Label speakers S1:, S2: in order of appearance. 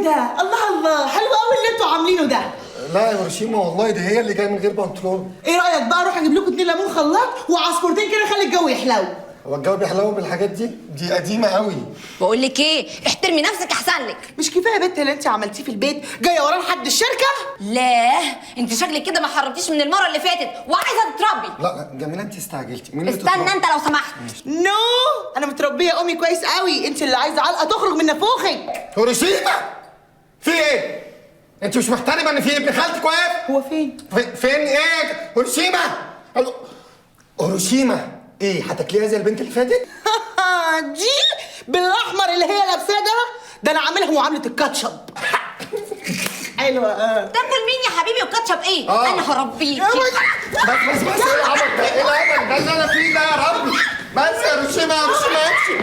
S1: ايه ده؟ الله الله، حلو قوي اللي انتوا عاملينه ده.
S2: لا يا هيروشيما والله ده هي اللي جايه من غير بنطلون.
S1: ايه رايك بقى اروح اجيب لكم 2 ليمون خلاط وعصفورتين كده خلي الجو يحلو.
S2: هو الجو بيحلو بالحاجات دي؟ دي قديمه قوي.
S3: بقول لك ايه، احترمي نفسك احسن لك.
S1: مش كفايه يا بنت اللي انت عملتيه في البيت جايه وراه لحد الشركه؟
S3: لا انت شكلك كده ما حرمتيش من المره اللي فاتت وعايزه تتربي.
S2: لا جميله انت استعجلتي. مين اللي
S3: استنى انت لو سمحت.
S1: نو انا متربيه امي كويس قوي، انت اللي عايزه علقه تخرج من نافوخك.
S2: هيروشيما في ايه؟ انت مش محترمه ان في ابن خالتك واقف؟
S1: هو فين؟
S2: فين ايه؟ هيروشيما هيروشيما ايه هتاكليها زي البنت اللي فاتت؟
S1: دي بالاحمر اللي هي لابساه ده انا عاملها معامله الكاتشب. حلوه.
S3: تاكل مين يا حبيبي وكاتشب ايه؟ انا هربيك.
S2: بس ايه العبط ده؟ ايه العبط ده اللي انا فيه ده يا ربي؟ بس يا هيروشيما يا هيروشيما امشي.